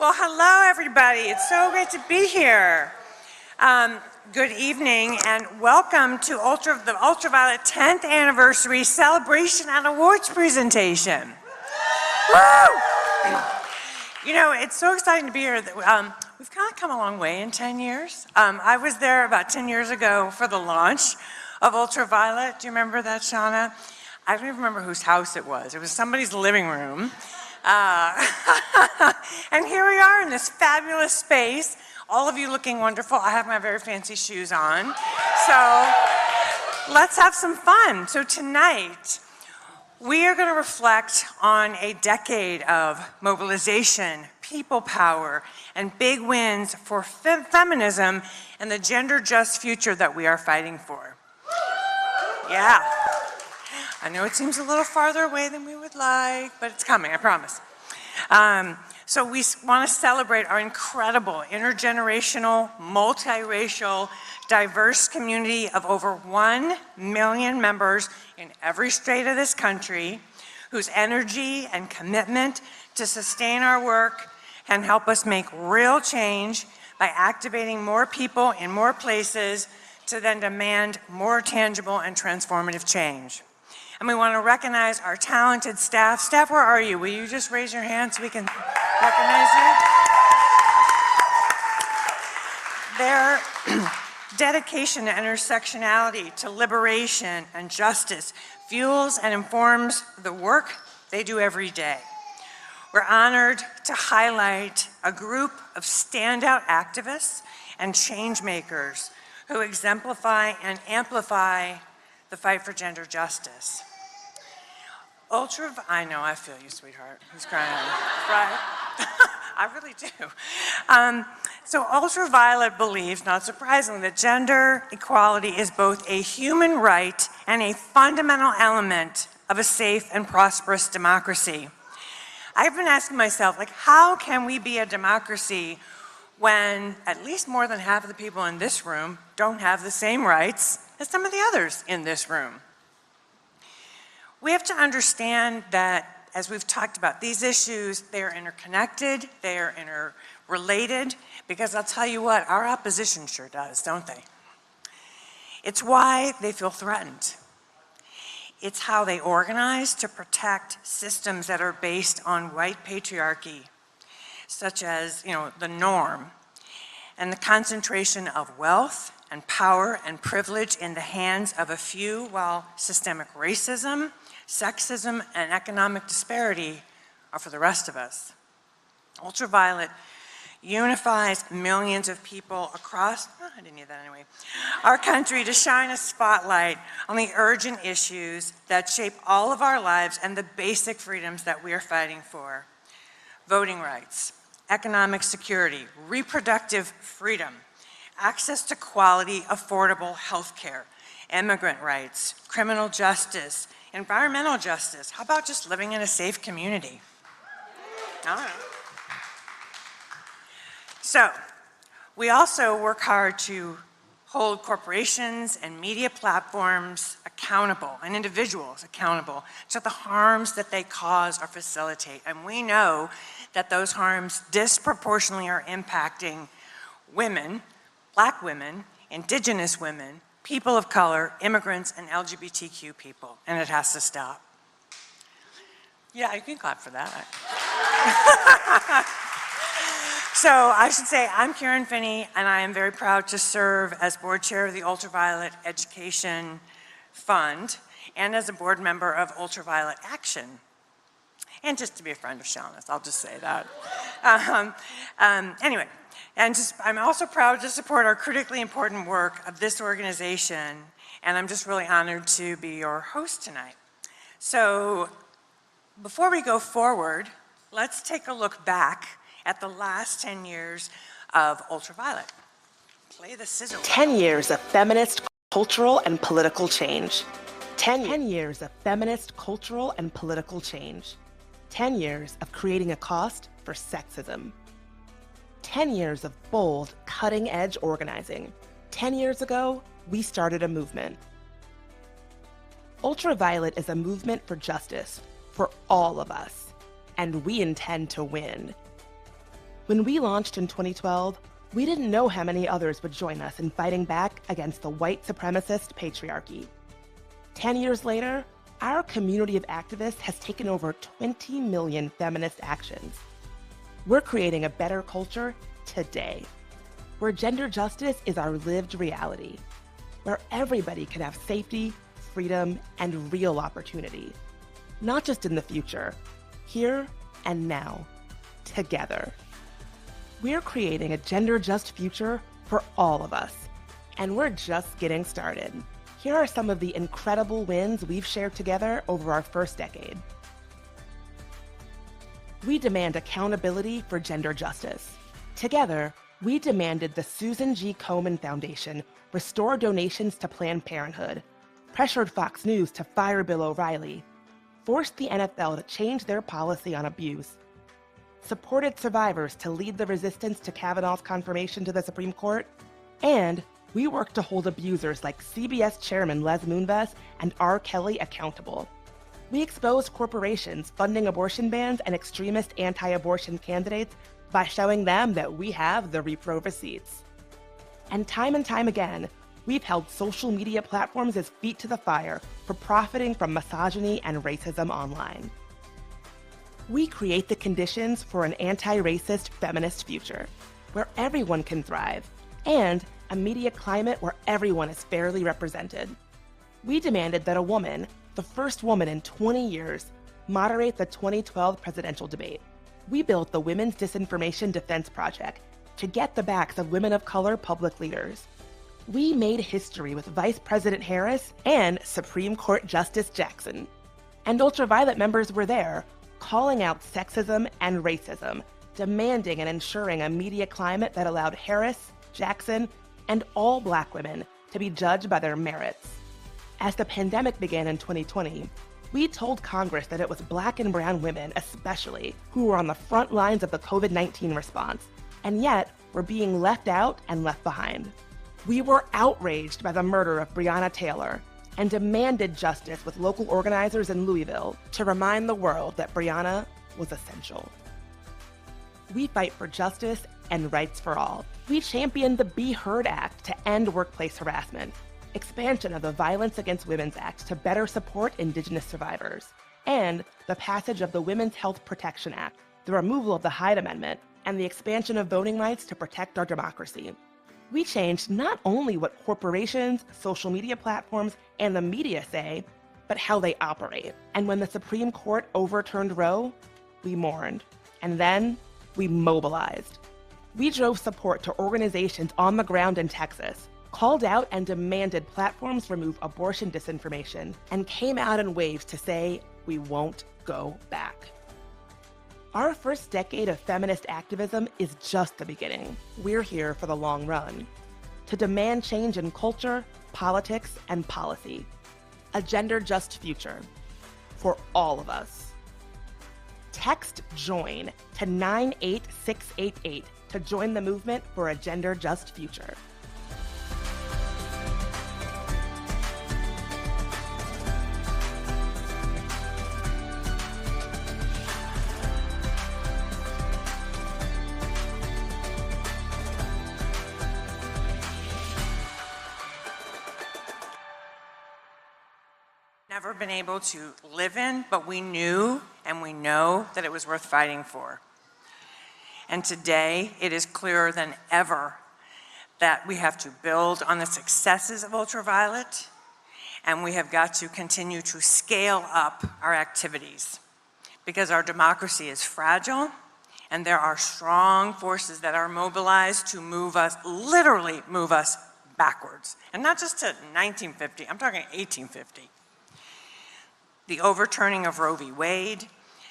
Well, hello, everybody. It's so great to be here. Good evening, and welcome to the Ultraviolet 10th Anniversary Celebration and Awards presentation. Woo! You know, it's so exciting to be here. We've kind of come a long way in 10 years. I was there about 10 years ago for the launch of Ultraviolet. Do you remember that, Shauna? I don't even remember whose house it was. It was somebody's living room. And here we are in this fabulous space, all of you looking wonderful. I have my very fancy shoes on. So let's have some fun. So tonight, we are going to reflect on a decade of mobilization, people power, and big wins for feminism and the gender-just future that we are fighting for. Yeah. I know it seems a little farther away than we would like, but it's coming, I promise. So we want to celebrate our incredible intergenerational, multiracial, diverse community of over 1 million members in every state of this country, whose energy and commitment to sustain our work and help us make real change by activating more people in more places to then demand more tangible and transformative change. And we want to recognize our talented staff. Staff, where are you? Will you just raise your hand so we can recognize you? Their dedication to intersectionality, to liberation and justice fuels and informs the work they do every day. We're honored to highlight a group of standout activists and change makers who exemplify and amplify the fight for gender justice. I know, I feel you, sweetheart. Who's crying? Right? I really do. So Ultraviolet believes, not surprisingly, that gender equality is both a human right and a fundamental element of a safe and prosperous democracy. I've been asking myself, like, how can we be a democracy when at least more than half of the people in this room don't have the same rights as some of the others in this room? We have to understand that, as we've talked about, these issues, they are interconnected, they are interrelated, because I'll tell you what, our opposition sure does, don't they? It's why they feel threatened. It's how they organize to protect systems that are based on white patriarchy, such as, you know, the norm, and the concentration of wealth and power and privilege in the hands of a few, while systemic racism, sexism, and economic disparity are for the rest of us. Ultraviolet unifies millions of people across, I didn't need that anyway, our country to shine a spotlight on the urgent issues that shape all of our lives and the basic freedoms that we are fighting for. Voting rights, economic security, reproductive freedom, access to quality, affordable health care, immigrant rights, criminal justice, environmental justice. How about just living in a safe community? I don't know. So, we also work hard to hold corporations and media platforms accountable and individuals accountable to the harms that they cause or facilitate. And we know that those harms disproportionately are impacting women, Black women, Indigenous women, people of color, immigrants, and LGBTQ people, and it has to stop. Yeah, you can clap for that. So I should say, I'm Karen Finney, and I am very proud to serve as board chair of the Ultraviolet Education Fund and as a board member of Ultraviolet Action. And just to be a friend of Shauna's, I'll just say that. Anyway, and I'm also proud to support our critically important work of this organization, and I'm just really honored to be your host tonight. So before we go forward, let's take a look back at the last 10 years of Ultraviolet. Play the sizzle. 10 years of feminist, cultural, and political change. 10 years of feminist, cultural, and political change. 10 years of creating a cost for sexism. 10 years of bold, cutting-edge organizing. 10 years ago, we started a movement. Ultraviolet is a movement for justice, for all of us, and we intend to win. When we launched in 2012, we didn't know how many others would join us in fighting back against the white supremacist patriarchy. 10 years later, our community of activists has taken over 20 million feminist actions. We're creating a better culture today, where gender justice is our lived reality, where everybody can have safety, freedom, and real opportunity, not just in the future, here and now, together. We're creating a gender-just future for all of us, and we're just getting started. Here are some of the incredible wins we've shared together over our first decade. We demand accountability for gender justice. Together, we demanded the Susan G. Komen Foundation restore donations to Planned Parenthood, pressured Fox News to fire Bill O'Reilly, forced the NFL to change their policy on abuse, supported survivors to lead the resistance to Kavanaugh's confirmation to the Supreme Court, and we worked to hold abusers like CBS chairman Les Moonves and R. Kelly accountable. We exposed corporations funding abortion bans and extremist anti-abortion candidates by showing them that we have the repro receipts. And time again, we've held social media platforms as feet to the fire for profiting from misogyny and racism online. We create the conditions for an anti-racist feminist future, where everyone can thrive, and a media climate where everyone is fairly represented. We demanded that a woman, the first woman in 20 years, moderate the 2012 presidential debate. We built the Women's Disinformation Defense Project to get the backs of women of color public leaders. We made history with Vice President Harris and Supreme Court Justice Jackson. And Ultraviolet members were there, calling out sexism and racism, demanding and ensuring a media climate that allowed Harris, Jackson, and all Black women to be judged by their merits. As the pandemic began in 2020, we told Congress that it was Black and brown women especially who were on the front lines of the COVID-19 response, and yet were being left out and left behind. We were outraged by the murder of Breonna Taylor and demanded justice with local organizers in Louisville to remind the world that Breonna was essential. We fight for justice and rights for all. We championed the Be Heard Act to end workplace harassment, expansion of the Violence Against Women's Act to better support Indigenous survivors, and the passage of the Women's Health Protection Act, the removal of the Hyde Amendment, and the expansion of voting rights to protect our democracy. We changed not only what corporations, social media platforms, and the media say, but how they operate. And when the Supreme Court overturned Roe, we mourned. And then we mobilized. We drove support to organizations on the ground in Texas, called out and demanded platforms remove abortion disinformation, and came out in waves to say, we won't go back. Our first decade of feminist activism is just the beginning. We're here for the long run, to demand change in culture, politics, and policy. A gender-just future for all of us. Text JOIN to 98688 to join the movement for a gender-just future. Never been able to live in, but we knew and we know that it was worth fighting for. And today, it is clearer than ever that we have to build on the successes of Ultraviolet, and we have got to continue to scale up our activities because our democracy is fragile, and there are strong forces that are mobilized to move us, literally move us backwards. And not just to 1950, I'm talking 1850. The overturning of Roe v. Wade,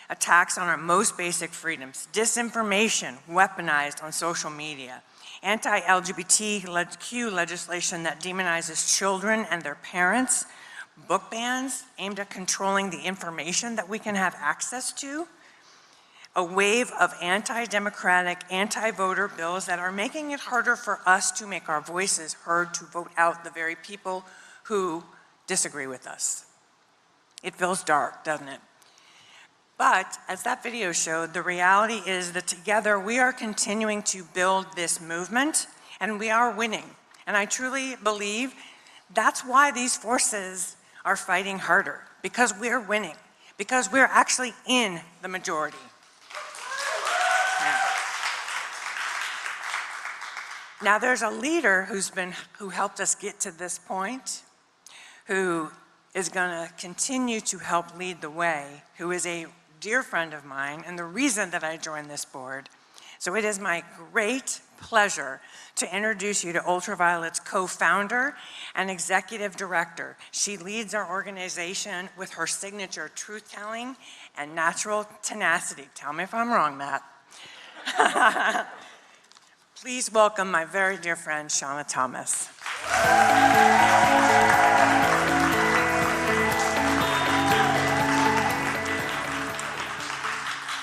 attacks on our most basic freedoms, disinformation weaponized on social media, anti-LGBTQ legislation that demonizes children and their parents, book bans aimed at controlling the information that we can have access to, a wave of anti-democratic, anti-voter bills that are making it harder for us to make our voices heard, to vote out the very people who disagree with us. It feels dark, doesn't it? But as that video showed, the reality is that together we are continuing to build this movement and we are winning. And I truly believe that's why these forces are fighting harder, because we're winning, because we're actually in the majority. Now there's a leader who helped us get to this point, who is going to continue to help lead the way, who is a dear friend of mine and the reason that I joined this board. So it is my great pleasure to introduce you to Ultraviolet's co-founder and executive director. She leads our organization with her signature truth-telling and natural tenacity. Tell me if I'm wrong, Matt. Please welcome my very dear friend, Shauna Thomas.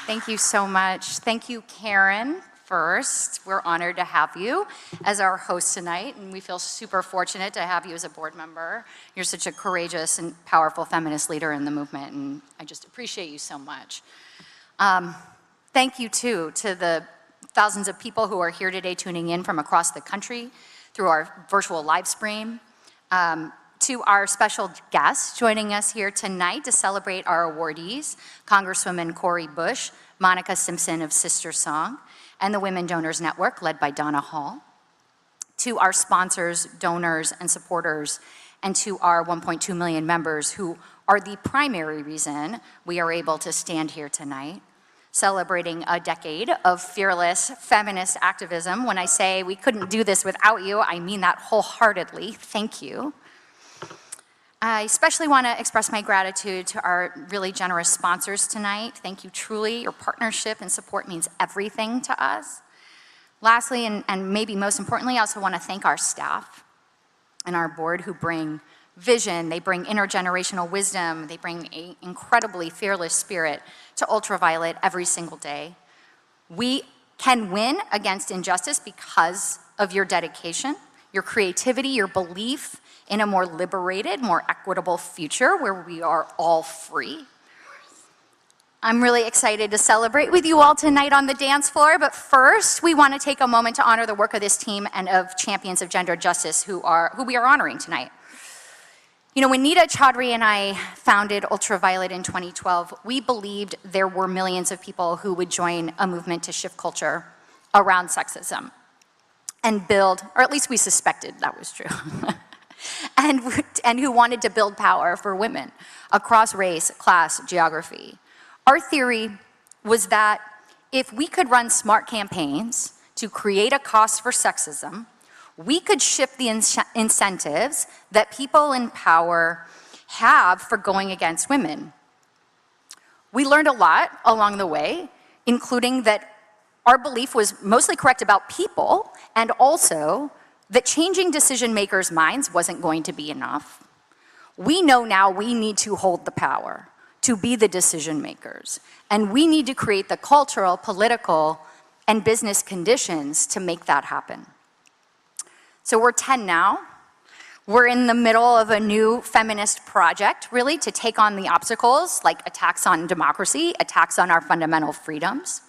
Thank you so much. Thank you, Karen, first. We're honored to have you as our host tonight, and we feel super fortunate to have you as a board member. You're such a courageous and powerful feminist leader in the movement, and I just appreciate you so much. Thank you, too, to the thousands of people who are here today tuning in from across the country through our virtual live stream. To our special guests joining us here tonight to celebrate our awardees, Congresswoman CORI BUSH, Monica Simpson of Sister Song, and the Women Donors Network led by Donna Hall. To our sponsors, donors, and supporters, and to our 1.2 million members who are the primary reason we are able to stand here tonight, celebrating a decade of fearless feminist activism. When I say we couldn't do this without you, I mean that wholeheartedly. Thank you. I especially want to express my gratitude to our really generous sponsors tonight. Thank you truly. Your partnership and support means everything to us. Lastly, and maybe most importantly, I also want to thank our staff and our board who bring vision, they bring intergenerational wisdom, they bring an incredibly fearless spirit to Ultraviolet every single day. We can win against injustice because of your dedication, your creativity, your belief in a more liberated, more equitable future where we are all free. I'm really excited to celebrate with you all tonight on the dance floor, but first we want to take a moment to honor the work of this team and of champions of gender justice who we are honoring tonight. You know, when Nita Chaudhry and I founded Ultraviolet in 2012, we believed there were millions of people who would join a movement to shift culture around sexism and build, or at least we suspected that was true, and who wanted to build power for women across race, class, geography. Our theory was that if we could run smart campaigns to create a cost for sexism, we could shift the incentives that people in power have for going against women. We learned a lot along the way, including that our belief was mostly correct about people, and also that changing decision makers' minds wasn't going to be enough. We know now we need to hold the power to be the decision makers, and we need to create the cultural, political, and business conditions to make that happen. So we're 10 now. We're in the middle of a new feminist project, really, to take on the obstacles like attacks on democracy, attacks on our fundamental freedoms,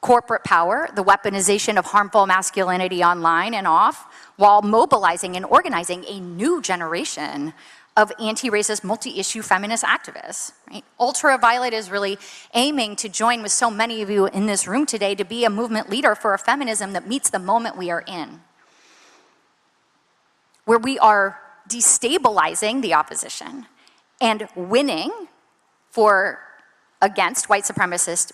corporate power, the weaponization of harmful masculinity online and off, while mobilizing and organizing a new generation of anti-racist, multi-issue feminist activists. Right? Ultraviolet is really aiming to join with so many of you in this room today to be a movement leader for a feminism that meets the moment we are in, where we are destabilizing the opposition and winning against white supremacist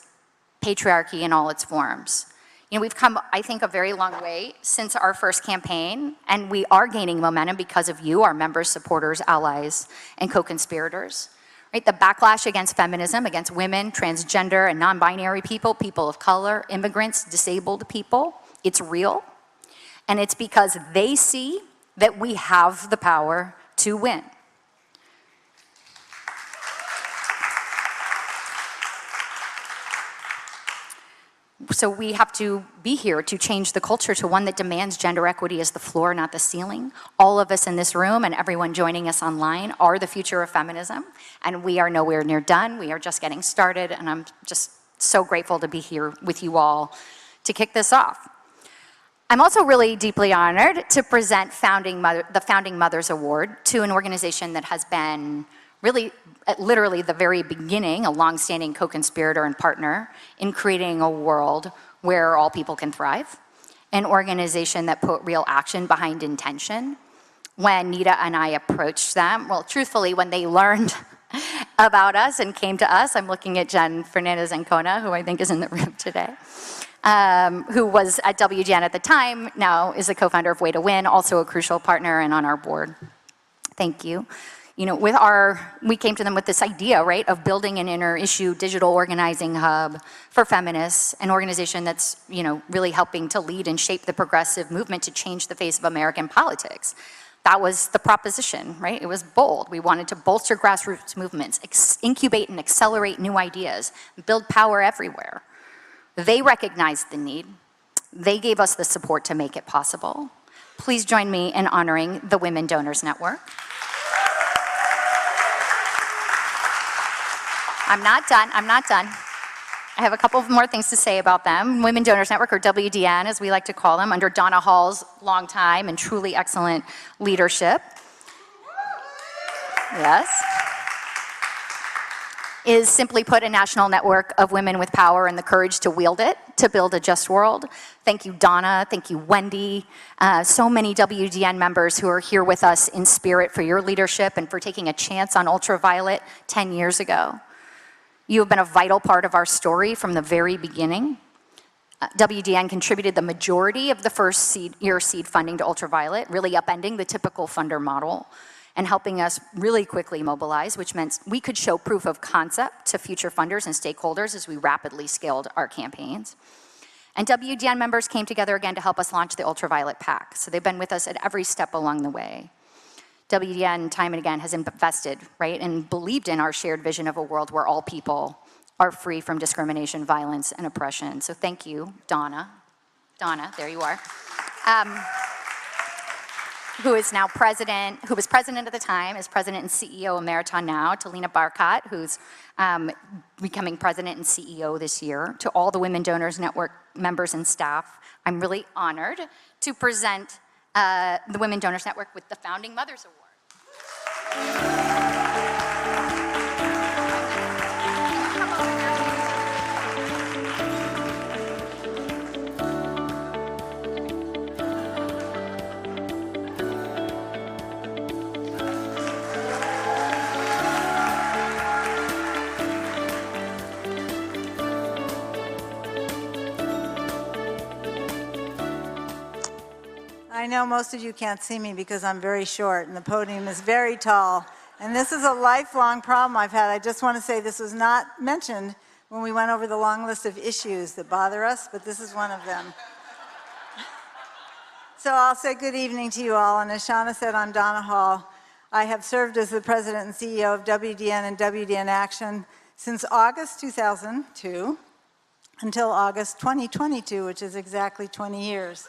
patriarchy in all its forms. You know, we've come, I think, a very long way since our first campaign, and we are gaining momentum because of you, our members, supporters, allies, and co-conspirators. Right? The backlash against feminism, against women, transgender, and non-binary people, people of color, immigrants, disabled people, it's real. And it's because they see that we have the power to win. So we have to be here to change the culture to one that demands gender equity as the floor, not the ceiling. All of us in this room and everyone joining us online are the future of feminism, and we are nowhere near done. We are just getting started, and I'm just so grateful to be here with you all to kick this off. I'm also really deeply honored to present the Founding Mothers Award to an organization that has been really, at literally the very beginning, a longstanding co-conspirator and partner in creating a world where all people can thrive, an organization that put real action behind intention. When Nita and I approached them, well, truthfully, when they learned about us and came to us, I'm looking at Jen Fernandez-Ancona, who I think is in the room today, who was at WGN at the time, now is a co-founder of Way to Win, also a crucial partner and on our board. Thank you. You know, we came to them with this idea, right, of building an inter-issue digital organizing hub for feminists, an organization that's, you know, really helping to lead and shape the progressive movement to change the face of American politics. That was the proposition, right? It was bold. We wanted to bolster grassroots movements, incubate and accelerate new ideas, build power everywhere. They recognized the need. They gave us the support to make it possible. Please join me in honoring the Women Donors Network. I'm not done. I have a couple of more things to say about them. Women Donors Network, or WDN, as we like to call them, under Donna Hall's long time and truly excellent leadership. Yes. Is simply put a national network of women with power and the courage to wield it, to build a just world. Thank you, Donna. Thank you, Wendy. So many WDN members who are here with us in spirit for your leadership and for taking a chance on Ultraviolet 10 years ago. You have been a vital part of our story from the very beginning. WDN contributed the majority of the first year seed funding to Ultraviolet, really upending the typical funder model and helping us really quickly mobilize, which meant we could show proof of concept to future funders and stakeholders as we rapidly scaled our campaigns. And WDN members came together again to help us launch the Ultraviolet PAC. So they've been with us at every step along the way. WDN, time and again, has invested, right, and believed in our shared vision of a world where all people are free from discrimination, violence, and oppression. So thank you, Donna. Donna, there you are. Who is now president, who was president at the time, is president and CEO of Marathon now, to Lena Barkat, who's becoming president and CEO this year, to all the Women Donors Network members and staff. I'm really honored to present the Women Donors Network with the Founding Mothers Award. I know most of you can't see me because I'm very short and the podium is very tall. And this is a lifelong problem I've had. I just want to say this was not mentioned when we went over the long list of issues that bother us, but this is one of them. So I'll say good evening to you all. And as Shauna said, I'm Donna Hall. I have served as the president and CEO of WDN and WDN Action since August 2002 until August 2022, which is exactly 20 years.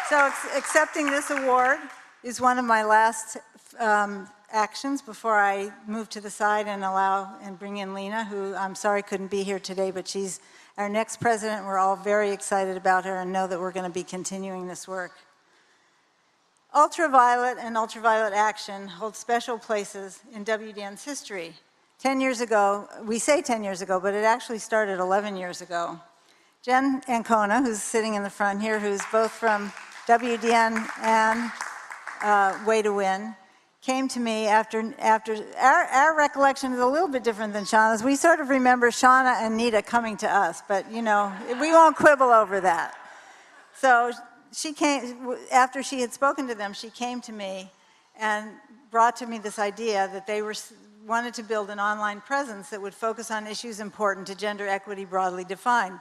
So accepting this award is one of my last actions before I move to the side and bring in Lena, who I'm sorry couldn't be here today, but she's our next president. We're all very excited about her and know that we're going to be continuing this work. Ultraviolet and Ultraviolet Action hold special places in WDN's history. 10 years ago, we say 10 years ago, but it actually started 11 years ago. Jen Ancona, who's sitting in the front here, who's both from WDN and Way to Win, came to me after our recollection is a little bit different than Shauna's. We sort of remember Shauna and Nita coming to us, but you know, we won't quibble over that. So she came, after she had spoken to them, she came to me and brought to me this idea that they wanted to build an online presence that would focus on issues important to gender equity broadly defined.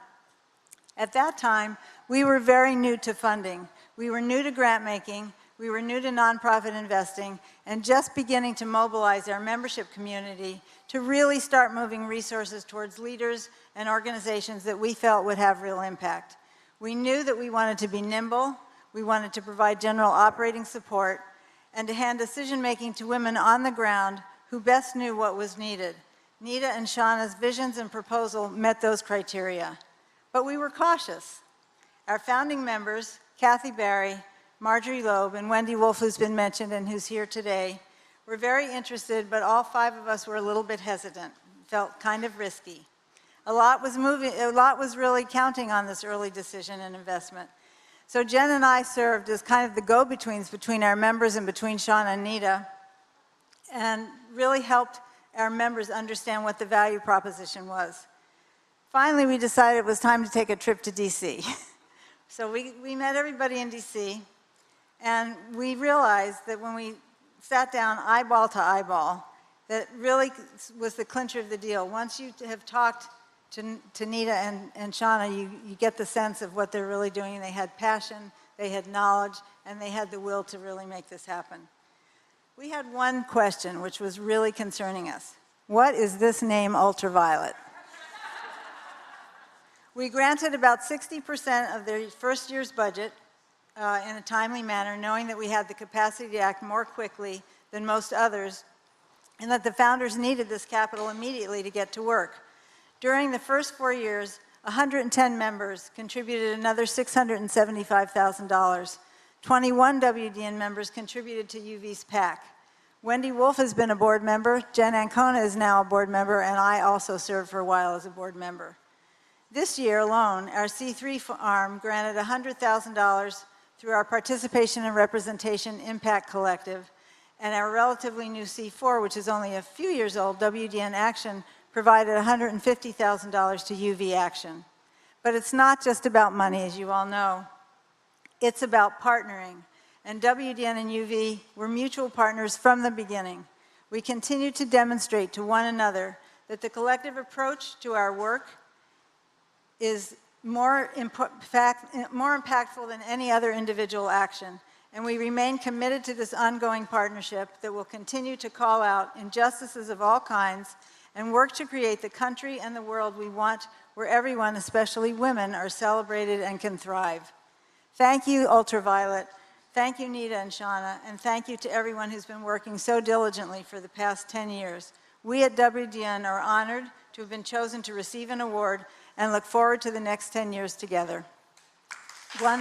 At that time, we were very new to funding. We were new to grant making. We were new to nonprofit investing and just beginning to mobilize our membership community to really start moving resources towards leaders and organizations that we felt would have real impact. We knew that we wanted to be nimble, we wanted to provide general operating support, and to hand decision-making to women on the ground who best knew what was needed. Nita and Shauna's visions and proposal met those criteria. But we were cautious. Our founding members, Kathy Barry, Marjorie Loeb, and Wendy Wolf, who's been mentioned and who's here today, were very interested, but all 5 of us were a little bit hesitant, felt kind of risky. A lot was really counting on this early decision and investment. So Jen and I served as kind of the go-betweens between our members and between Shauna and Nita, and really helped our members understand what the value proposition was. Finally, we decided it was time to take a trip to DC. So we met everybody in DC, and we realized that when we sat down eyeball to eyeball, that really was the clincher of the deal. Once you have talked to Nita and Shauna, you get the sense of what they're really doing. They had passion, they had knowledge, and they had the will to really make this happen. We had one question which was really concerning us. What is this name Ultraviolet? We granted about 60% of their first year's budget in a timely manner, knowing that we had the capacity to act more quickly than most others, and that the founders needed this capital immediately to get to work. During the first 4 years, 110 members contributed another $675,000. 21 WDN members contributed to UV's PAC. Wendy Wolf has been a board member, Jen Ancona is now a board member, and I also served for a while as a board member. This year alone, our C3 arm granted $100,000 through our Participation and Representation Impact Collective, and our relatively new C4, which is only a few years old, WDN Action, provided $150,000 to UV Action. But it's not just about money, as you all know. It's about partnering. And WDN and UV were mutual partners from the beginning. We continue to demonstrate to one another that the collective approach to our work is more impactful than any other individual action. And we remain committed to this ongoing partnership that will continue to call out injustices of all kinds and work to create the country and the world we want, where everyone, especially women, are celebrated and can thrive. Thank you, Ultraviolet. Thank you, Nita and Shauna, and thank you to everyone who's been working so diligently for the past 10 years. We at WDN are honored to have been chosen to receive an award and look forward to the next 10 years together. One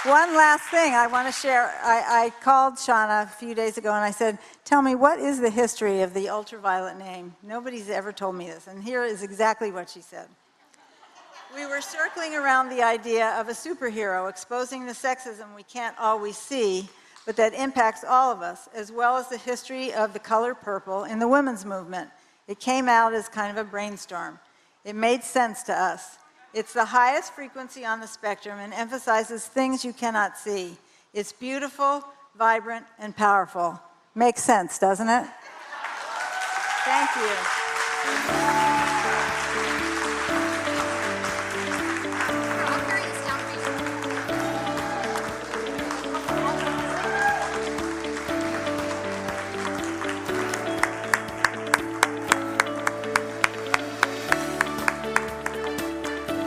last thing I want to share. I called Shauna a few days ago and I said, tell me, what is the history of the Ultraviolet name? Nobody's ever told me this, and here is exactly what she said. We were circling around the idea of a superhero exposing the sexism we can't always see, but that impacts all of us, as well as the history of the color purple in the women's movement. It came out as kind of a brainstorm. It made sense to us. It's the highest frequency on the spectrum and emphasizes things you cannot see. It's beautiful, vibrant, and powerful. Makes sense, doesn't it? Thank you.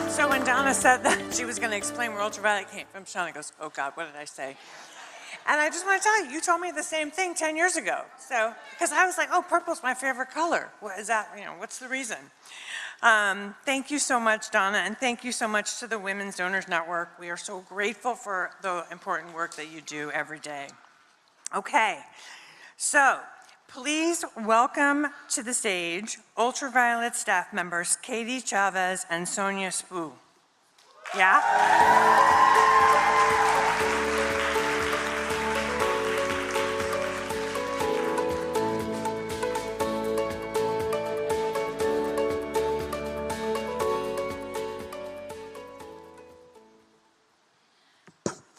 So when Donna said that she was going to explain where Ultraviolet came from, Shauna goes, oh God, what did I say? And I just want to tell you, you told me the same thing 10 years ago. So, because I was like, oh, purple's my favorite color. What is that, what's the reason? Thank you so much, Donna, and thank you so much to the Women's Donors Network. We are so grateful for the important work that you do every day. Okay, so please welcome to the stage Ultraviolet staff members Katie Chavez and Sonia Spoo. Yeah?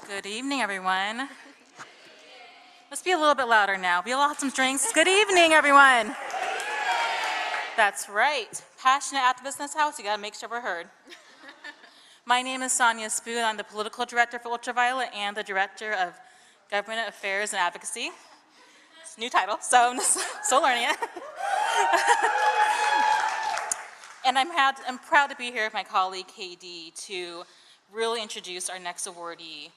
Good evening, everyone. Let's be a little bit louder now. We all had some drinks. Good evening, everyone. That's right. Passionate activists in this house, you gotta make sure we're heard. My name is Sonia Spoon. I'm the Political Director for Ultraviolet and the Director of Government Affairs and Advocacy. It's a new title, so I'm still learning it. And I'm proud to be here with my colleague, KD, to really introduce our next awardee.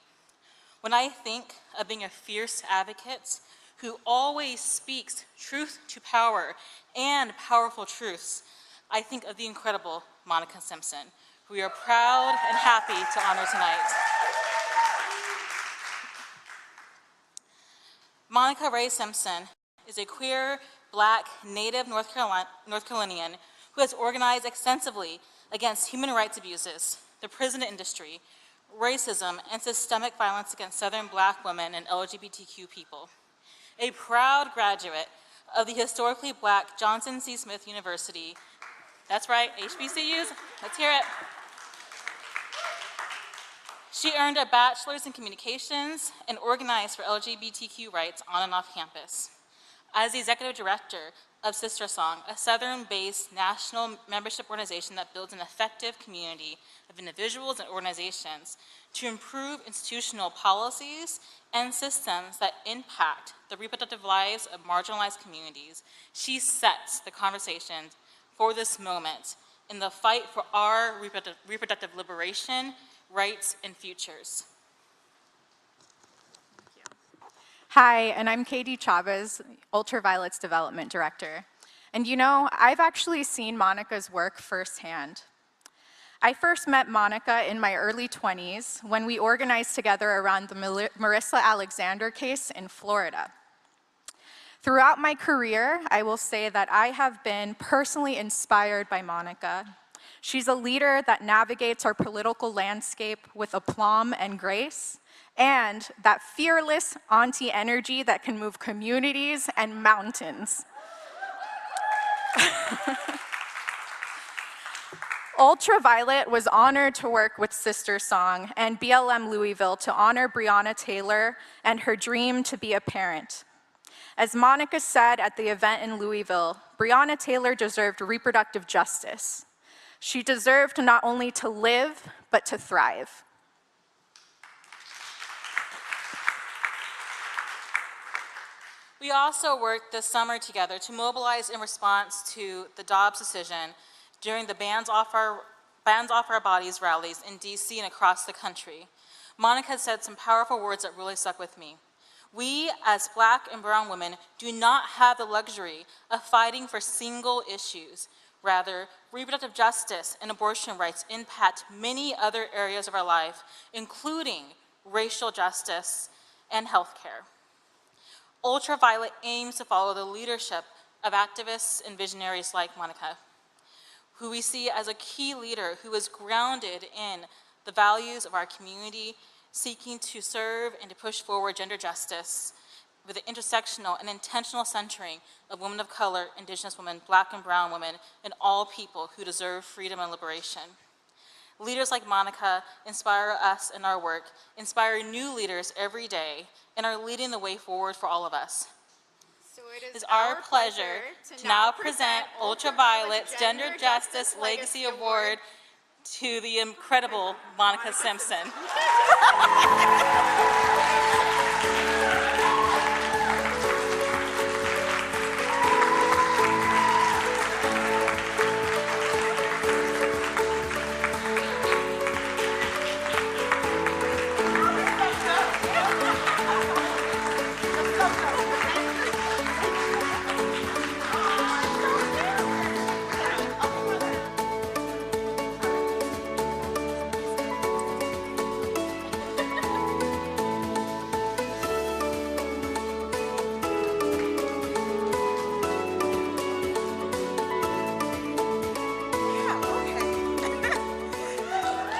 When I think of being a fierce advocate who always speaks truth to power and powerful truths, I think of the incredible Monica Simpson, who we are proud and happy to honor tonight. Monica Ray Simpson is a queer, Black, native North Carolinian who has organized extensively against human rights abuses, the prison industry, racism, and systemic violence against Southern Black women and LGBTQ people. A proud graduate of the historically Black Johnson C. Smith University. That's right, HBCUs, let's hear it. She earned a bachelor's in communications and organized for LGBTQ rights on and off campus. As the executive director of Sister Song, a Southern-based national membership organization that builds an effective community of individuals and organizations to improve institutional policies and systems that impact the reproductive lives of marginalized communities, she sets the conversation for this moment in the fight for our reproductive liberation, rights, and futures. Hi, and I'm Katie Chavez, Ultraviolet's Development Director. And you know, I've actually seen Monica's work firsthand. I first met Monica in my early 20s when we organized together around the Marissa Alexander case in Florida. Throughout my career, I will say that I have been personally inspired by Monica. She's a leader that navigates our political landscape with aplomb and grace, and that fearless auntie energy that can move communities and mountains. Ultraviolet was honored to work with Sister Song and BLM Louisville to honor Breonna Taylor and her dream to be a parent. As Monica said at the event in Louisville, Breonna Taylor deserved reproductive justice. She deserved not only to live, but to thrive. We also worked this summer together to mobilize in response to the Dobbs decision during the Bands Off Our Bodies rallies in DC and across the country. Monica said some powerful words that really stuck with me. We, as Black and brown women, do not have the luxury of fighting for single issues. Rather, reproductive justice and abortion rights impact many other areas of our life, including racial justice and healthcare. Ultraviolet aims to follow the leadership of activists and visionaries like Monica, who we see as a key leader who is grounded in the values of our community, seeking to serve and to push forward gender justice with the intersectional and intentional centering of women of color, Indigenous women, Black and brown women, and all people who deserve freedom and liberation. Leaders like Monica inspire us in our work, inspire new leaders every day, and are leading the way forward for all of us. So it is our pleasure to now present Ultraviolet's Gender Justice Legacy Award to the incredible Monica Simpson.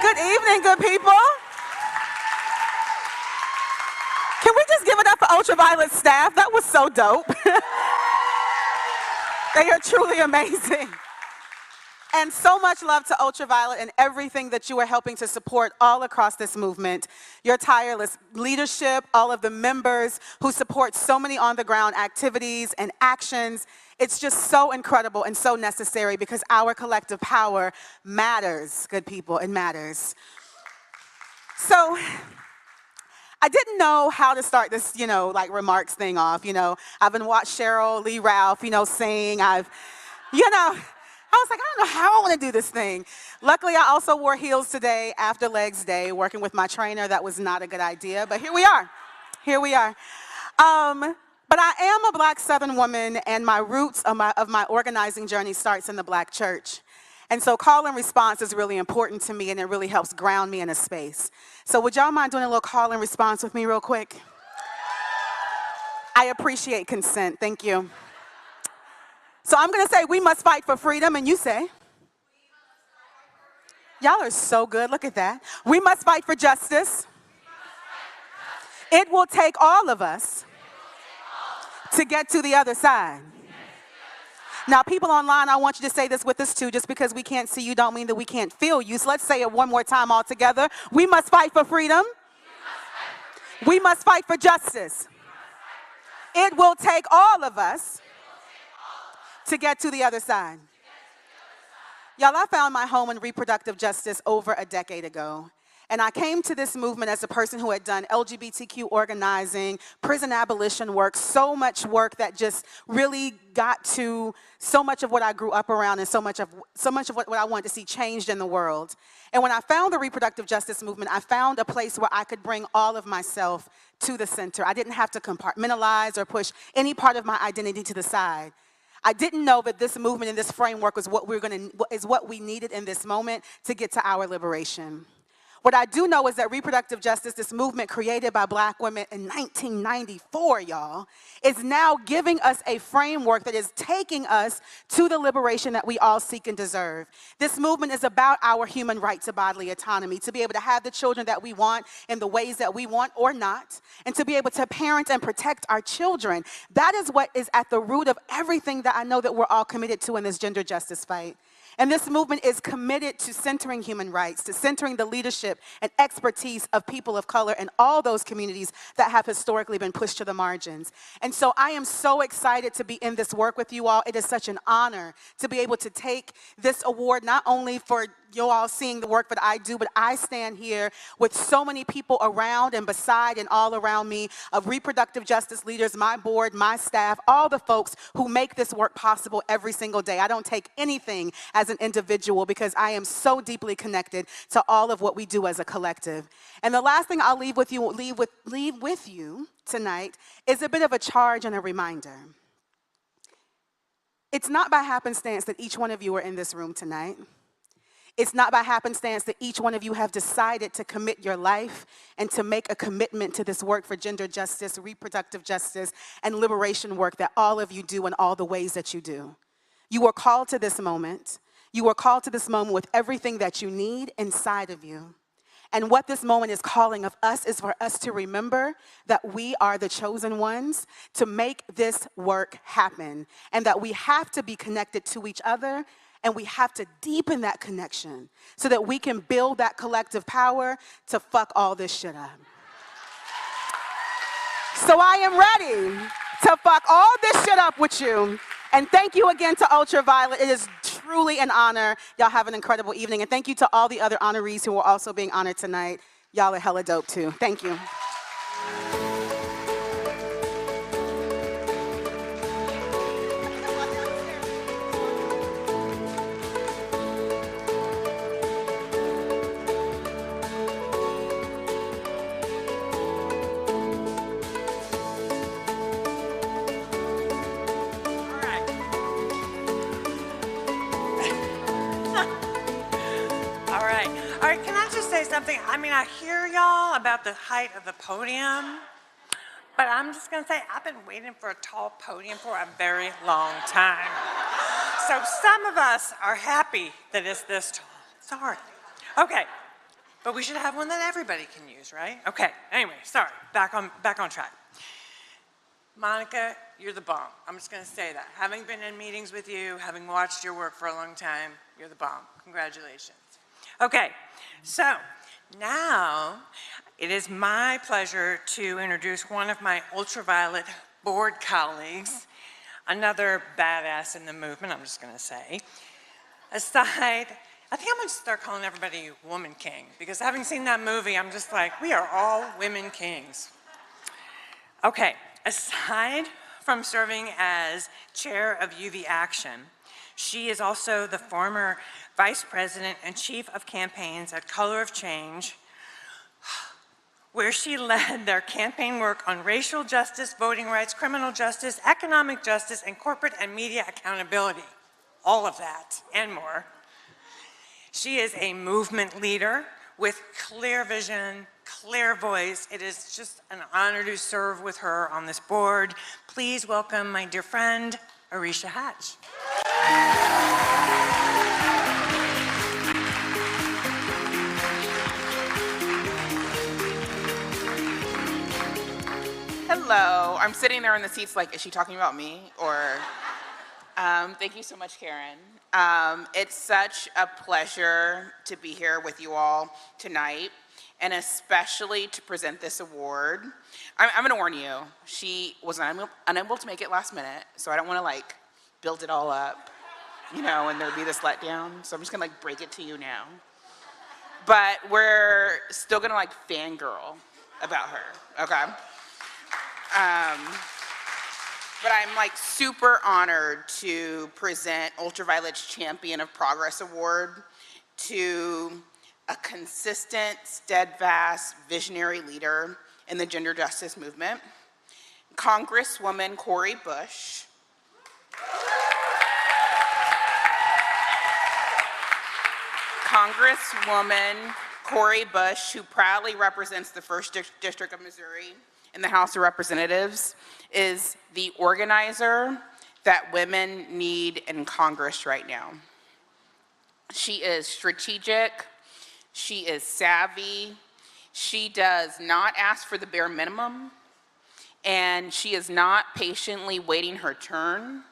Good evening, good people. Can we just give it up for Ultraviolet staff? That was so dope. They are truly amazing. And so much love to Ultraviolet and everything that you are helping to support all across this movement. Your tireless leadership, all of the members who support so many on-the-ground activities and actions. It's just so incredible and so necessary because our collective power matters, good people, it matters. So I didn't know how to start this, like remarks thing off. I've been watching Cheryl Lee Ralph, sing. I was like, I don't know how I want to do this thing. Luckily, I also wore heels today after Legs Day, working with my trainer. That was not a good idea, but here we are. Here we are. But I am a Black Southern woman, and my roots of my organizing journey starts in the Black church. And so call and response is really important to me, and it really helps ground me in a space. So would y'all mind doing a little call and response with me real quick? I appreciate consent. Thank you. So I'm going to say, we must fight for freedom, and you say? Y'all are so good. Look at that. We must fight for justice. It will take all of us to get to the other side. Now, people online, I want you to say this with us too. Just because we can't see you don't mean that we can't feel you. So let's say it one more time all together. We must fight for freedom. We must fight for justice. It will take all of us to get to the other side. Y'all, I found my home in reproductive justice over a decade ago. And I came to this movement as a person who had done LGBTQ organizing, prison abolition work, so much work that just really got to so much of what I grew up around and so much of what I wanted to see changed in the world. And when I found the reproductive justice movement, I found a place where I could bring all of myself to the center. I didn't have to compartmentalize or push any part of my identity to the side. I didn't know that this movement and this framework was what we needed in this moment to get to our liberation. What I do know is that reproductive justice, this movement created by Black women in 1994, y'all, is now giving us a framework that is taking us to the liberation that we all seek and deserve. This movement is about our human right to bodily autonomy, to be able to have the children that we want in the ways that we want or not, and to be able to parent and protect our children. That is what is at the root of everything that I know that we're all committed to in this gender justice fight. And this movement is committed to centering human rights, to centering the leadership and expertise of people of color in all those communities that have historically been pushed to the margins. And so I am so excited to be in this work with you all. It is such an honor to be able to take this award, not only for you all seeing the work that I do, but I stand here with so many people around and beside and all around me of reproductive justice leaders, my board, my staff, all the folks who make this work possible every single day. I don't take anything as an individual because I am so deeply connected to all of what we do as a collective. And the last thing I'll leave with you tonight is a bit of a charge and a reminder. It's not by happenstance that each one of you are in this room tonight. It's not by happenstance that each one of you have decided to commit your life and to make a commitment to this work for gender justice, reproductive justice, and liberation work that all of you do in all the ways that you do. You were called to this moment. You were called to this moment with everything that you need inside of you. And what this moment is calling of us is for us to remember that we are the chosen ones to make this work happen, and that we have to be connected to each other. And we have to deepen that connection so that we can build that collective power to fuck all this shit up. So I am ready to fuck all this shit up with you. And thank you again to Ultraviolet. It is truly an honor. Y'all have an incredible evening. And thank you to all the other honorees who are also being honored tonight. Y'all are hella dope too. Thank you. All right, can I just say something? I mean, I hear y'all about the height of the podium, but I'm just gonna say, I've been waiting for a tall podium for a very long time. So some of us are happy that it's this tall. Sorry. Okay, but we should have one that everybody can use, right? Okay, anyway, sorry, back on track. Monica, you're the bomb. I'm just gonna say that. Having been in meetings with you, having watched your work for a long time, you're the bomb. Congratulations. Okay, so now it is my pleasure to introduce one of my Ultraviolet board colleagues, another badass in the movement, I'm just gonna say. I think I'm gonna start calling everybody Woman King, because having seen that movie, I'm just like, we are all women kings. Okay, aside from serving as chair of UV Action, she is also the former vice president and chief of campaigns at Color of Change, where she led their campaign work on racial justice, voting rights, criminal justice, economic justice, and corporate and media accountability. All of that and more. She is a movement leader with clear vision, clear voice. It is just an honor to serve with her on this board. Please welcome my dear friend, Arisha Hatch. Hello. I'm sitting there in the seats like, is she talking about me? Or, thank you so much, Karen. It's such a pleasure to be here with you all tonight, and especially to present this award. I'm gonna warn you, she was unable to make it last minute, so I don't wanna like build it all up, you know, and there'd be this letdown, so I'm just gonna like break it to you now. But we're still gonna like fangirl about her, okay? But I'm like super honored to present Ultraviolet's Champion of Progress Award to a consistent, steadfast, visionary leader in the gender justice movement, Congresswoman CORI Bush. Congresswoman CORI Bush, who proudly represents the 1st District of Missouri in the House of Representatives, is the organizer that women need in Congress right now. She is strategic, she is savvy, she does not ask for the bare minimum, and she is not patiently waiting her turn.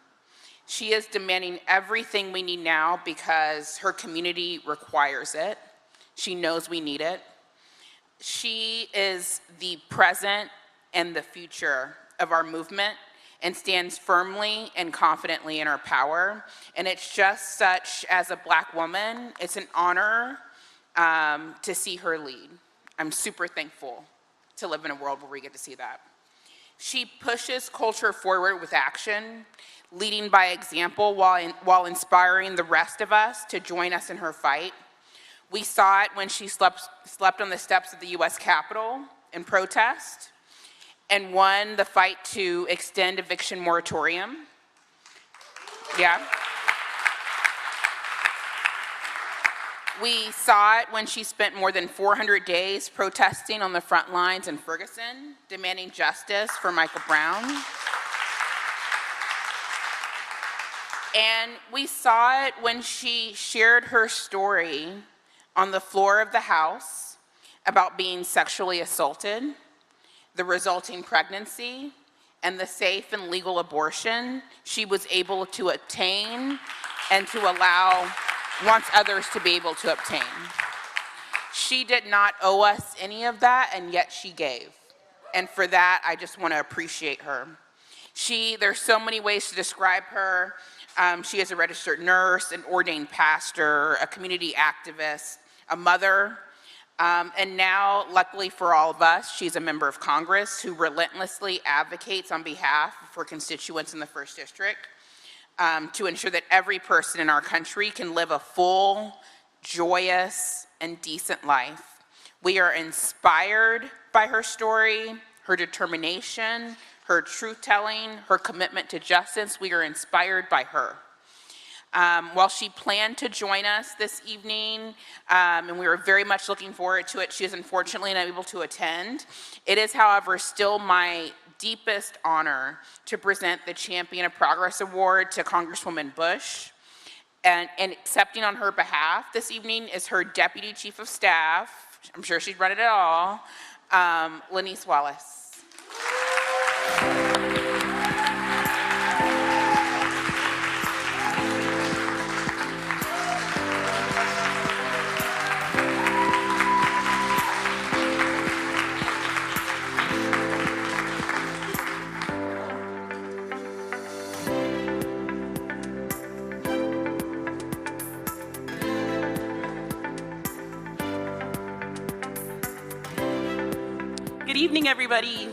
She is demanding everything we need now because her community requires it. She knows we need it. She is the present and the future of our movement and stands firmly and confidently in her power. And it's just such, as a Black woman, it's an honor to see her lead. I'm super thankful to live in a world where we get to see that. She pushes culture forward with action, leading by example while inspiring the rest of us to join us in her fight. We saw it when she slept on the steps of the US Capitol in protest and won the fight to extend eviction moratorium. Yeah. We saw it when she spent more than 400 days protesting on the front lines in Ferguson, demanding justice for Michael Brown. And we saw it when she shared her story on the floor of the House about being sexually assaulted, the resulting pregnancy, and the safe and legal abortion she was able to obtain and to wants others to be able to obtain. She did not owe us any of that, and yet she gave. And for that, I just want to appreciate her. There's so many ways to describe her. She is a registered nurse, an ordained pastor, a community activist, a mother, and now, luckily for all of us, she's a member of Congress who relentlessly advocates on behalf for constituents in the 1st District to ensure that every person in our country can live a full, joyous, and decent life. We are inspired by her story, her determination, her truth-telling, her commitment to justice. We are inspired by her. While she planned to join us this evening, and we were very much looking forward to it, she is unfortunately not able to attend. It is, however, still my deepest honor to present the Champion of Progress Award to Congresswoman Bush. And accepting on her behalf this evening is her Deputy Chief of Staff, I'm sure she'd run it all, Lanice Wallace. Good evening, everybody.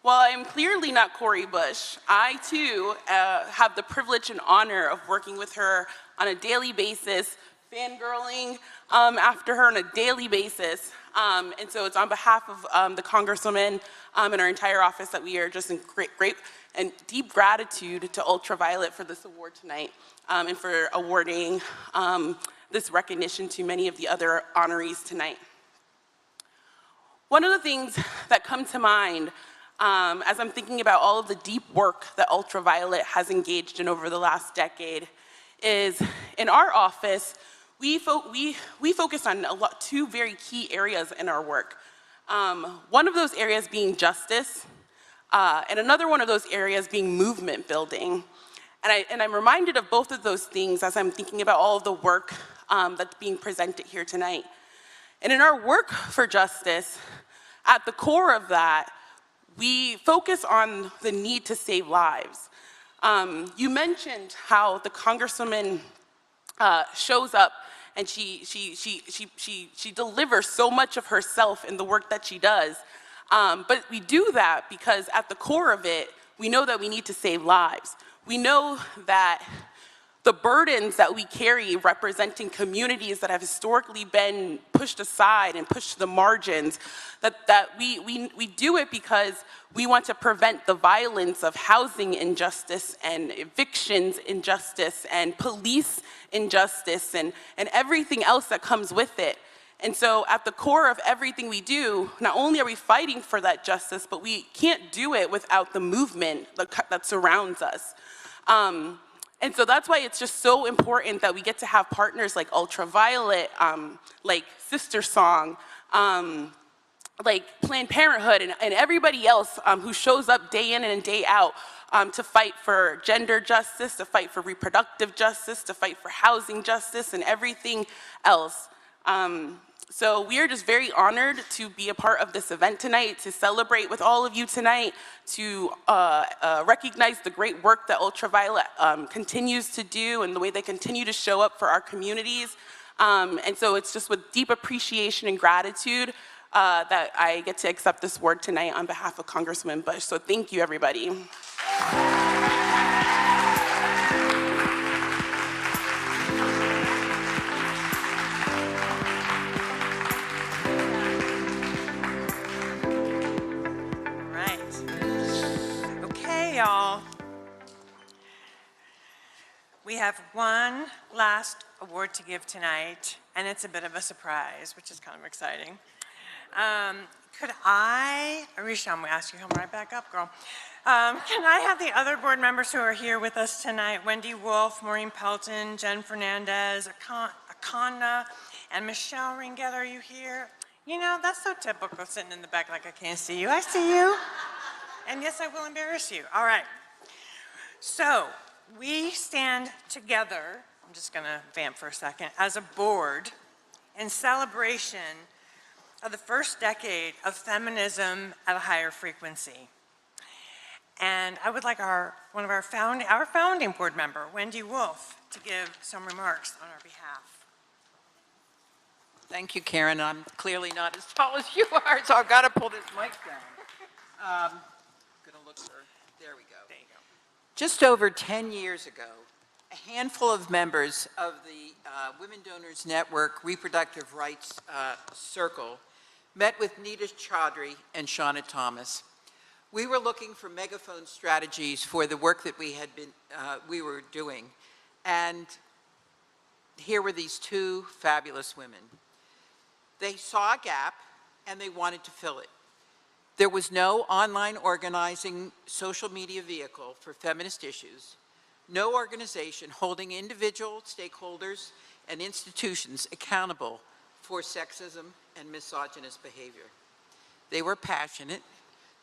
While I'm clearly not Cori Bush, I too have the privilege and honor of working with her on a daily basis, fangirling after her on a daily basis. And so it's on behalf of the Congresswoman and our entire office that we are just in great and deep gratitude to Ultraviolet for this award tonight and for awarding this recognition to many of the other honorees tonight. One of the things that come to mind as I'm thinking about all of the deep work that Ultraviolet has engaged in over the last decade is in our office, we focus on two very key areas in our work. One of those areas being justice, and another one of those areas being movement building. And I'm reminded of both of those things as I'm thinking about all of the work that's being presented here tonight. And in our work for justice, at the core of that, we focus on the need to save lives. You mentioned how the Congresswoman shows up and she delivers so much of herself in the work that she does. But we do that because at the core of it, we know that we need to save lives. We know that the burdens that we carry representing communities that have historically been pushed aside and pushed to the margins, that we do it because we want to prevent the violence of housing injustice and evictions injustice and police injustice and everything else that comes with it. And so at the core of everything we do, not only are we fighting for that justice, but we can't do it without the movement that surrounds us. And so that's why it's just so important that we get to have partners like Ultraviolet, like Sister Song, like Planned Parenthood, and everybody else who shows up day in and day out to fight for gender justice, to fight for reproductive justice, to fight for housing justice, and everything else. So we are just very honored to be a part of this event tonight, to celebrate with all of you tonight, to recognize the great work that Ultraviolet continues to do and the way they continue to show up for our communities. And so it's just with deep appreciation and gratitude that I get to accept this award tonight on behalf of Congresswoman Bush. So thank you, everybody. Y'all. We have one last award to give tonight, and it's a bit of a surprise, which is kind of exciting. Arisha, I'm gonna ask you to come right back up, girl. Can I have the other board members who are here with us tonight, Wendy Wolf, Maureen Pelton, Jen Fernandez, Akana, and Michelle Ringett, are you here? You know, that's so typical, sitting in the back like I can't see you. I see you. And yes, I will embarrass you. All right. So we stand together, I'm just going to vamp for a second, as a board in celebration of the first decade of feminism at a higher frequency. And I would like one of our founding board member, Wendy Wolf, to give some remarks on our behalf. Thank you, Karen. I'm clearly not as tall as you are, so I've got to pull this mic down. There we go. There you go. Just over 10 years ago, a handful of members of the Women Donors Network Reproductive Rights Circle met with Nita Chaudhry and Shauna Thomas. We were looking for megaphone strategies for the work that we were doing, and here were these two fabulous women. They saw a gap, and they wanted to fill it. There was no online organizing social media vehicle for feminist issues, no organization holding individual stakeholders and institutions accountable for sexism and misogynist behavior. They were passionate,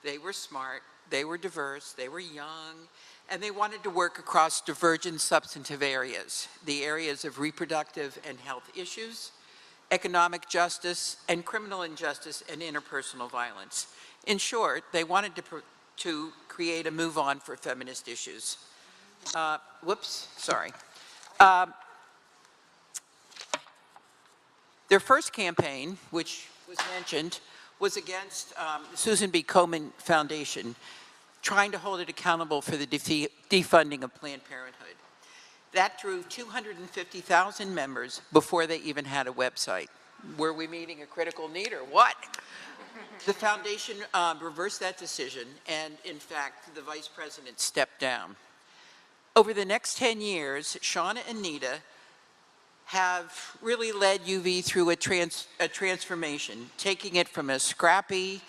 they were smart, they were diverse, they were young, and they wanted to work across divergent substantive areas, the areas of reproductive and health issues, economic justice, and criminal injustice and interpersonal violence. In short, they wanted to create a move on for feminist issues. Their first campaign, which was mentioned, was against Susan B. Komen Foundation, trying to hold it accountable for the defunding of Planned Parenthood. That drew 250,000 members before they even had a website. Were we meeting a critical need or what? The foundation reversed that decision, and in fact, the vice president stepped down. Over the next 10 years, Shauna and Nita have really led UV through a transformation, taking it from a scrappy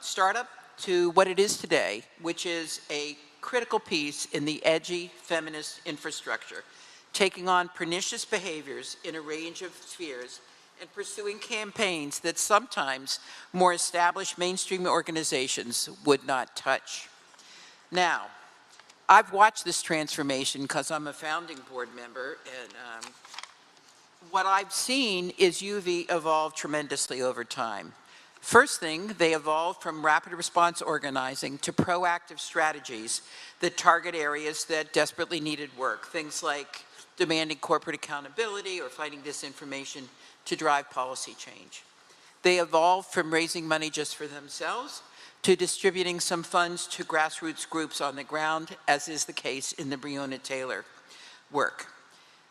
startup to what it is today, which is a critical piece in the edgy feminist infrastructure, taking on pernicious behaviors in a range of spheres and pursuing campaigns that sometimes more established mainstream organizations would not touch. Now, I've watched this transformation because I'm a founding board member, and what I've seen is UV evolve tremendously over time. First thing, they evolved from rapid response organizing to proactive strategies that target areas that desperately needed work, things like demanding corporate accountability or fighting disinformation to drive policy change. They evolved from raising money just for themselves to distributing some funds to grassroots groups on the ground, as is the case in the Breonna Taylor work.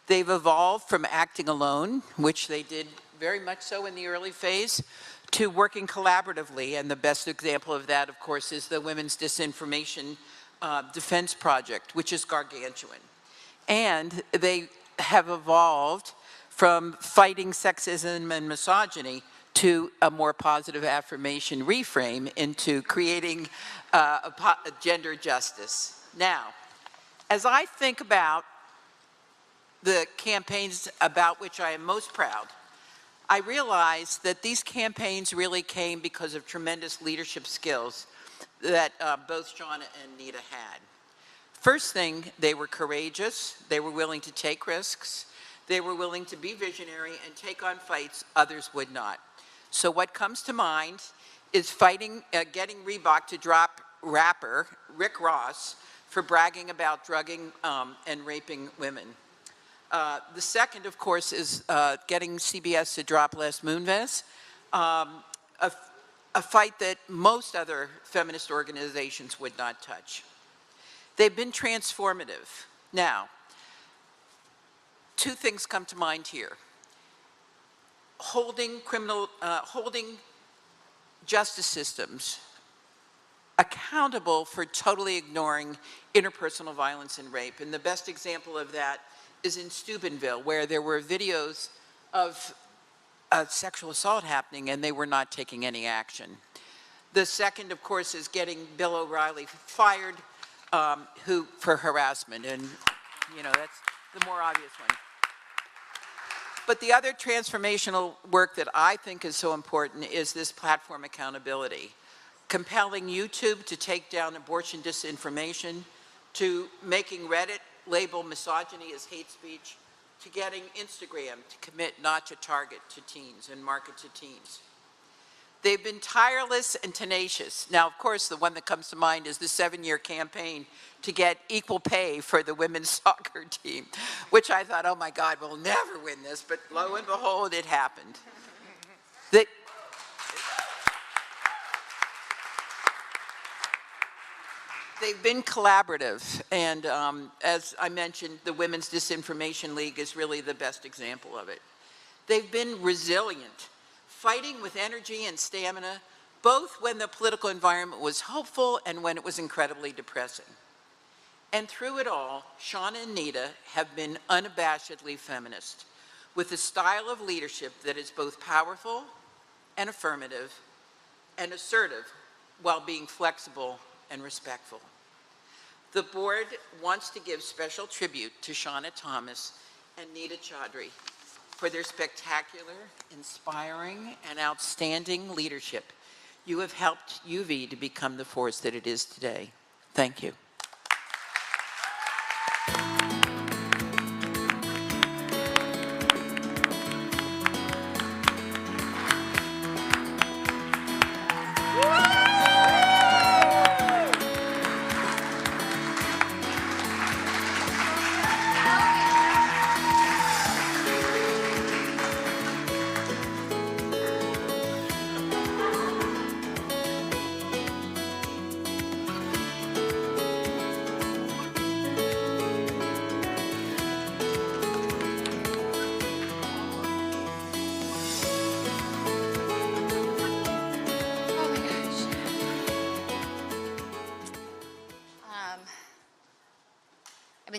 They've evolved from acting alone, which they did very much so in the early phase, to working collaboratively, and the best example of that, of course, is the Women's Disinformation Defense Project, which is gargantuan. And they have evolved from fighting sexism and misogyny to a more positive affirmation reframe into creating gender justice. Now, as I think about the campaigns about which I am most proud, I realized that these campaigns really came because of tremendous leadership skills that both Shauna and Nita had. First thing, they were courageous, they were willing to take risks, they were willing to be visionary and take on fights others would not. So what comes to mind is getting Reebok to drop rapper Rick Ross for bragging about drugging and raping women. The second, of course, is getting CBS to drop Les Moonves, a fight that most other feminist organizations would not touch. They've been transformative. Now, two things come to mind here. Holding justice systems accountable for totally ignoring interpersonal violence and rape. And the best example of that is in Steubenville, where there were videos of sexual assault happening and they were not taking any action. The second, of course, is getting Bill O'Reilly fired for harassment, and you know, that's the more obvious one. But the other transformational work that I think is so important is this platform accountability. Compelling YouTube to take down abortion disinformation, to making Reddit label misogyny as hate speech, to getting Instagram to commit not to target to teens and market to teens. They've been tireless and tenacious. Now, of course, the one that comes to mind is the 7-year campaign to get equal pay for the women's soccer team, which I thought, oh my God, we'll never win this, but lo and behold, it happened. They've been collaborative, and as I mentioned, the Women's Disinformation League is really the best example of it. They've been resilient, fighting with energy and stamina, both when the political environment was hopeful and when it was incredibly depressing. And through it all, Shauna and Nita have been unabashedly feminist, with a style of leadership that is both powerful and affirmative and assertive while being flexible and respectful. The board wants to give special tribute to Shauna Thomas and Nita Chaudhry for their spectacular, inspiring, and outstanding leadership. You have helped UV to become the force that it is today. Thank you.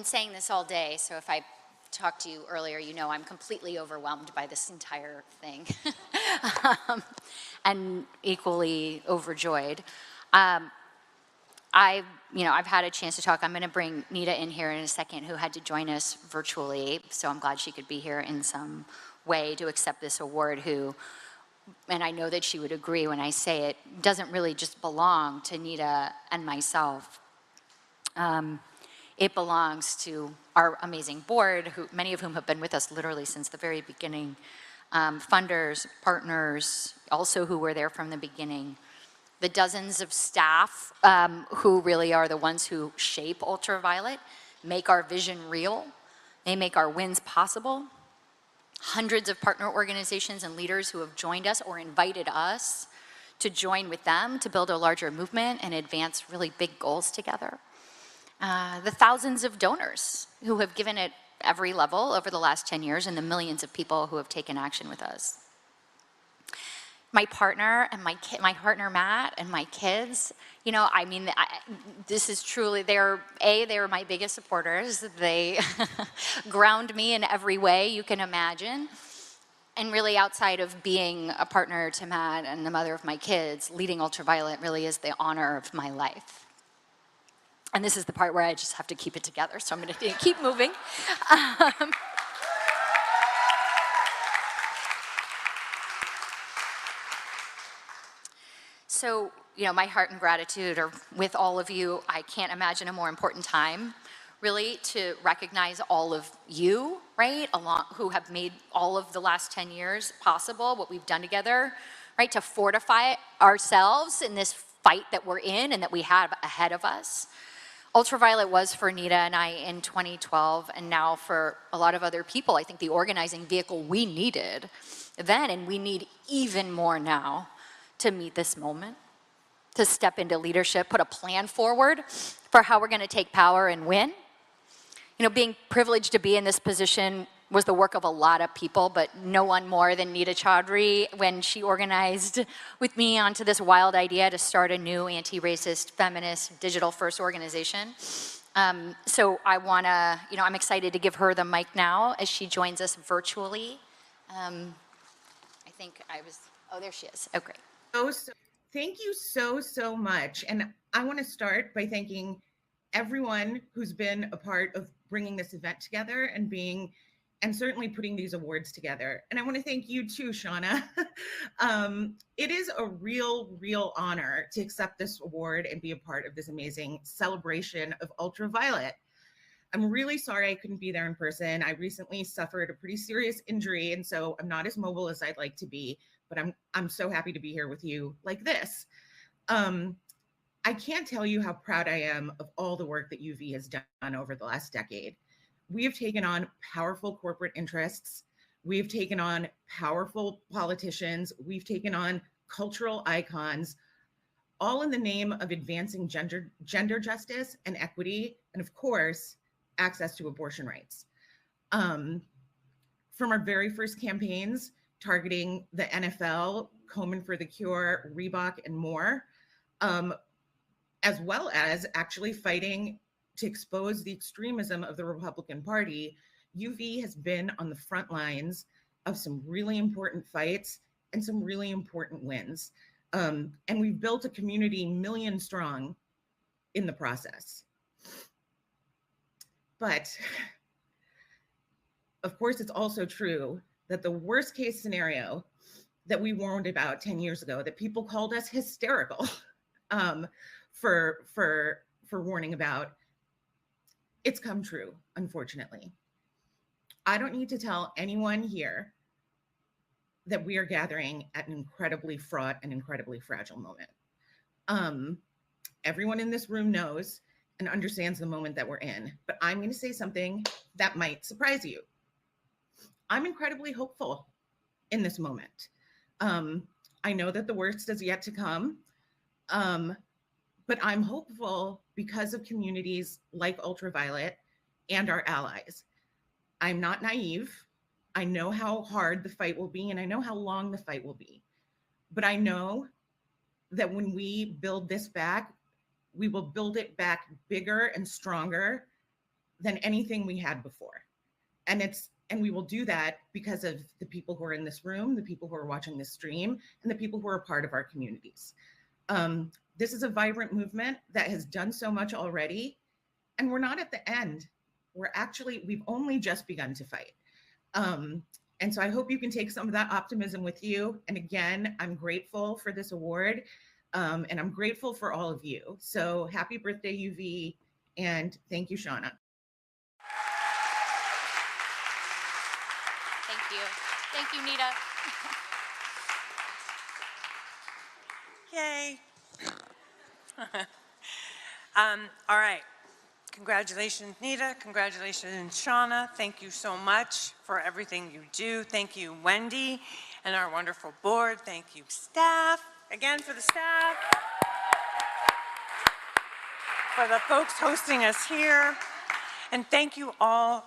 been saying this all day, so if I talked to you earlier, you know I'm completely overwhelmed by this entire thing and equally overjoyed. I've had a chance to talk. I'm going to bring Nita in here in a second, who had to join us virtually, so I'm glad she could be here in some way to accept this award, and I know that she would agree when I say it, doesn't really just belong to Nita and myself. It belongs to our amazing board, many of whom have been with us literally since the very beginning, funders, partners, also who were there from the beginning, the dozens of staff who really are the ones who shape Ultraviolet, make our vision real, they make our wins possible, hundreds of partner organizations and leaders who have joined us or invited us to join with them to build a larger movement and advance really big goals together. The thousands of donors who have given at every level over the last 10 years, and the millions of people who have taken action with us. My partner and my partner Matt and my kids, this is truly, they're my biggest supporters. They ground me in every way you can imagine. And really, outside of being a partner to Matt and the mother of my kids, leading Ultraviolet really is the honor of my life. And this is the part where I just have to keep it together, so I'm going to keep moving. So, my heart and gratitude are with all of you. I can't imagine a more important time, really, to recognize all of you, right, who have made all of the last 10 years possible, what we've done together, right, to fortify ourselves in this fight that we're in and that we have ahead of us. Ultraviolet was for Nita and I in 2012, and now for a lot of other people, I think the organizing vehicle we needed then, and we need even more now, to meet this moment, to step into leadership, put a plan forward for how we're going to take power and win. Being privileged to be in this position was the work of a lot of people, but no one more than Nita Chaudhry when she organized with me onto this wild idea to start a new anti-racist, feminist, digital-first organization. So I'm excited to give her the mic now as she joins us virtually. There she is. Oh, great. Thank you so much. And I want to start by thanking everyone who's been a part of bringing this event together and certainly putting these awards together. And I want to thank you too, Shauna. It is a real honor to accept this award and be a part of this amazing celebration of Ultraviolet. I'm really sorry I couldn't be there in person. I recently suffered a pretty serious injury, and so I'm not as mobile as I'd like to be, but I'm so happy to be here with you like this. I can't tell you how proud I am of all the work that UV has done over the last decade. We have taken on powerful corporate interests. We've taken on powerful politicians. We've taken on cultural icons, all in the name of advancing gender justice and equity, and of course, access to abortion rights. From our very first campaigns, targeting the NFL, Komen for the Cure, Reebok, and more, as well as actually fighting to expose the extremism of the Republican Party, UV has been on the front lines of some really important fights and some really important wins. And we've built a community million strong in the process. But of course, it's also true that the worst case scenario that we warned about 10 years ago, that people called us hysterical for warning about, it's come true, unfortunately. I don't need to tell anyone here that we are gathering at an incredibly fraught and incredibly fragile moment. Everyone in this room knows and understands the moment that we're in, but I'm going to say something that might surprise you. I'm incredibly hopeful in this moment. I know that the worst is yet to come, but I'm hopeful because of communities like Ultraviolet and our allies. I'm not naive. I know how hard the fight will be, and I know how long the fight will be. But I know that when we build this back, we will build it back bigger and stronger than anything we had before. And we will do that because of the people who are in this room, the people who are watching this stream, and the people who are part of our communities. This is a vibrant movement that has done so much already, and we're not at the end. We've only just begun to fight. And so I hope you can take some of that optimism with you. And again, I'm grateful for this award, and I'm grateful for all of you. So happy birthday, UV, and thank you, Shauna. Thank you. Thank you, Nita. Yay. All right. Congratulations, Nita. Congratulations, Shauna. Thank you so much for everything you do. Thank you, Wendy, and our wonderful board. Thank you, staff. Again, for the staff. For the folks hosting us here. And thank you all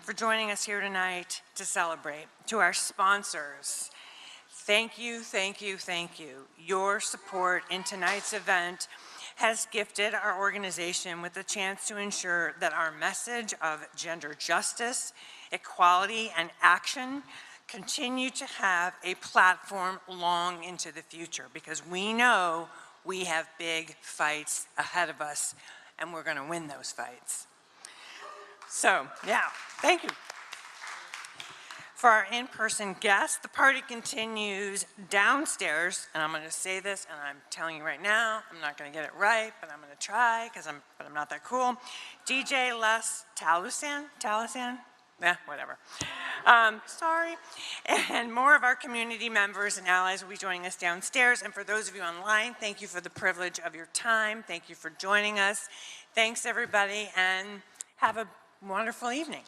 for joining us here tonight to celebrate. To our sponsors, thank you, thank you, thank you. Your support in tonight's event has gifted our organization with the chance to ensure that our message of gender justice, equality, and action continue to have a platform long into the future, because we know we have big fights ahead of us, and we're going to win those fights. So, yeah, thank you. For our in-person guests, the party continues downstairs, and I'm going to say this, and I'm telling you right now, I'm not going to get it right, but I'm going to try, but I'm not that cool. DJ Les Talusan? Yeah, whatever. Sorry. And more of our community members and allies will be joining us downstairs. And for those of you online, thank you for the privilege of your time. Thank you for joining us. Thanks, everybody, and have a wonderful evening.